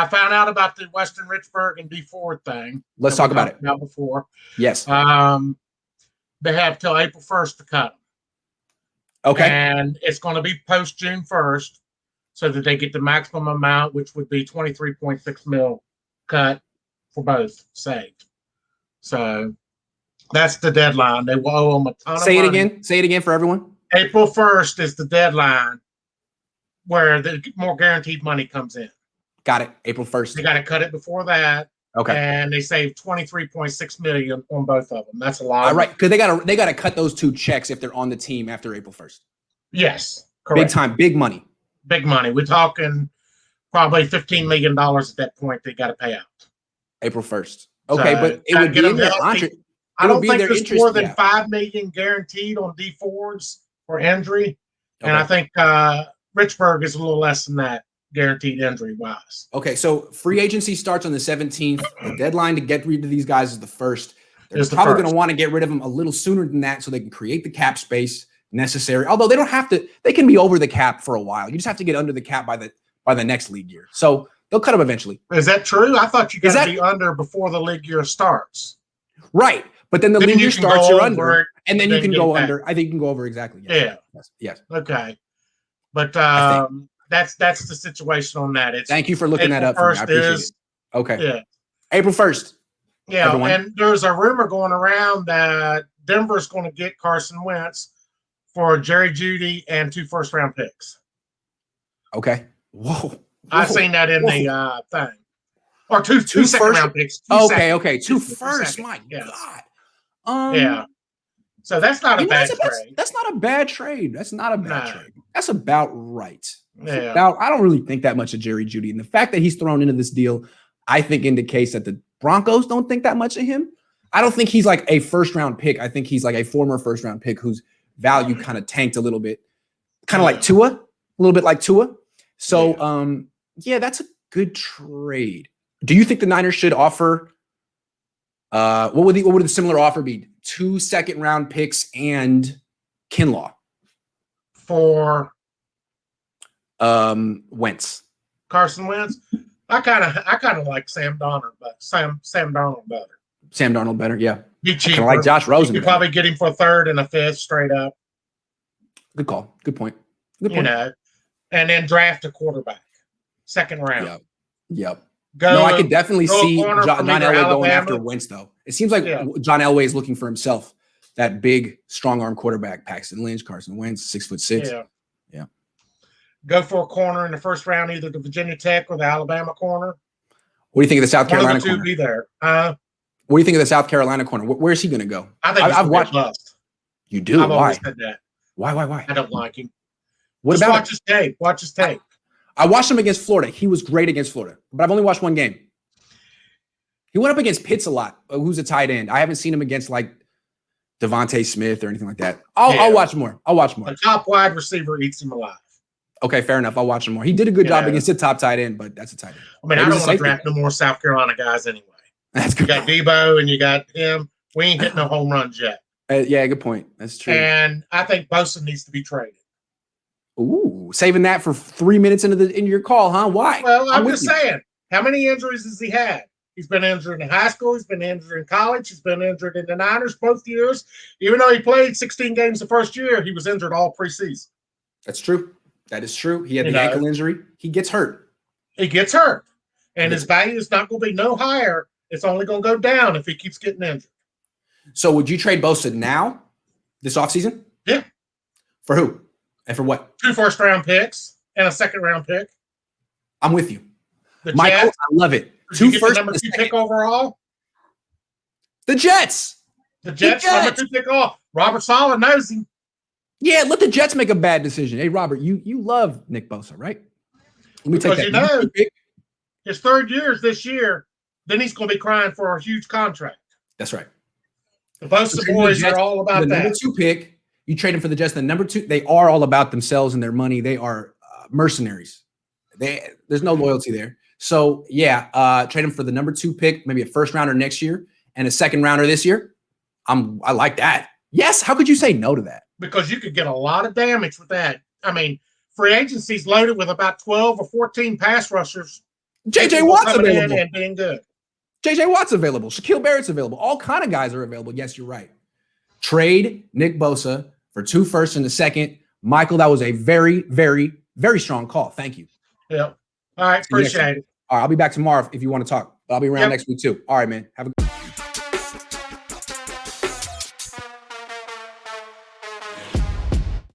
I found out about the Weston Richburg and D Ford thing. Let's talk about it. About before. Yes. They have till April 1st to cut them. Okay. And it's going to be post June 1st so that they get the maximum amount, which would be 23.6 mil cut for both saved. So that's the deadline. They will owe them a ton of money. Say it again for everyone. April 1st is the deadline where the more guaranteed money comes in. Got it. April 1st. They got to cut it before that. Okay. And they saved 23.6 million on both of them. That's a lot. All right, because they gotta cut those 2 checks if they're on the team after April 1st. Yes, correct. Big time, big money. Big money. We're talking probably $15 million at that point. They got to pay out. April 1st. Okay, so, but it would be in their contract. I don't think there's more than $5 million guaranteed on D Fords for injury, and I think Richburg is a little less than that guaranteed injury wise. Okay, so free agency starts on the 17th. The deadline to get rid of these guys is the 1st. They're probably going to want to get rid of them a little sooner than that so they can create the cap space necessary. Although they don't have to, they can be over the cap for a while. You just have to get under the cap by the next league year. So they'll cut them eventually. Is that true? I thought you got to be under before the league year starts. Right. But then the league year starts, you're under, and then you can go under. I think you can go over exactly. Yes. Yeah. Yes. Okay. But that's the situation on that. Thank you for looking that up for me. I appreciate it. Okay. Yeah. April 1st. Yeah, everyone. And there's a rumor going around that Denver's going to get Carson Wentz for Jerry Jeudy and 2 first-round picks. Okay. Whoa. I've seen that in the thing. Or two second-round picks. Okay. 2 first. My God. Yeah. So that's not a bad trade. That's not a bad trade. That's not a bad trade. That's about right. Yeah. I don't really think that much of Jerry Jeudy. And the fact that he's thrown into this deal, I think indicates that the Broncos don't think that much of him. I don't think he's like a first-round pick. I think he's like a former first-round pick whose value kind of tanked a little bit. Kind of like Tua, a little bit like Tua. So, that's a good trade. Do you think the Niners should offer what would the similar offer be? 2 second-round picks and Kinlaw for Wentz. Carson Wentz. I kind of like Sam Darnold, but Sam Darnold better. Sam Darnold better, yeah. Be cheaper. I like Josh Rosen. You could probably get him for a 3rd and a 5th straight up. Good call. Good point. And then draft a quarterback, 2nd round. Yep. I could definitely see John Elway going after Wentz, though. It seems like John Elway is looking for himself. That big, strong-arm quarterback, Paxton Lynch, Carson Wentz, 6'6". Yeah. Go for a corner in the 1st round, either the Virginia Tech or the Alabama corner. What do you think of the South Carolina corner? Be there. What do you think of the South Carolina corner? Where's he going to go? I think I've watched. You do? I've always said that. Why? I don't like him. Watch his tape. Watch his tape. I watched him against Florida. He was great against Florida, but I've only watched one game. He went up against Pitts a lot, who's a tight end. I haven't seen him against like Devontae Smith or anything like that. I'll watch more. A top wide receiver eats him alive. Okay, fair enough. I'll watch him more. He did a good job against the top tight end, but that's a tight end. I mean, I don't want to draft no more South Carolina guys anyway. That's good. You got Debo and you got him. We ain't hitting no home runs yet. Yeah, good point. That's true. And I think Bosa needs to be traded. Ooh, saving that for 3 minutes into your call, huh? Why? Well, I'm just saying, how many injuries has he had? He's been injured in high school. He's been injured in college. He's been injured in the Niners both years. Even though he played 16 games the first year, he was injured all preseason. That's true. That is true. He had the ankle injury. He gets hurt. And his value is not going to be no higher. It's only going to go down if he keeps getting injured. So would you trade Bosa now, this offseason? Yeah. For who? And for what? 2 first-round picks and a 2nd-round pick. I'm with you. Michael, I love it. Two first, number 2 pick overall. The Jets. Number 2 pick off. Robert Saleh knows him. Yeah, let the Jets make a bad decision. Hey, Robert, you love Nick Bosa, right? Let me take that. His 3rd year is this year. Then he's going to be crying for a huge contract. That's right. The Bosa boys are all about that. The number 2 pick, you trade him for the Jets. The number 2, they are all about themselves and their money. They are mercenaries. There's no loyalty there. So, trade him for the number 2 pick, maybe a 1st rounder next year and a 2nd rounder this year. I like that. Yes. How could you say no to that? Because you could get a lot of damage with that. I mean, free agency's loaded with about 12 or 14 pass rushers. JJ People Watt's coming in available. and being good. JJ Watt's available. Shaquille Barrett's available. All kind of guys are available. Yes, you're right. Trade Nick Bosa for 2 firsts and a second. Michael, that was a very, very, very strong call. Thank you. Yeah. All right. Appreciate it. All right. I'll be back tomorrow if you want to talk. I'll be around Yep. next week too. All right, man. Have a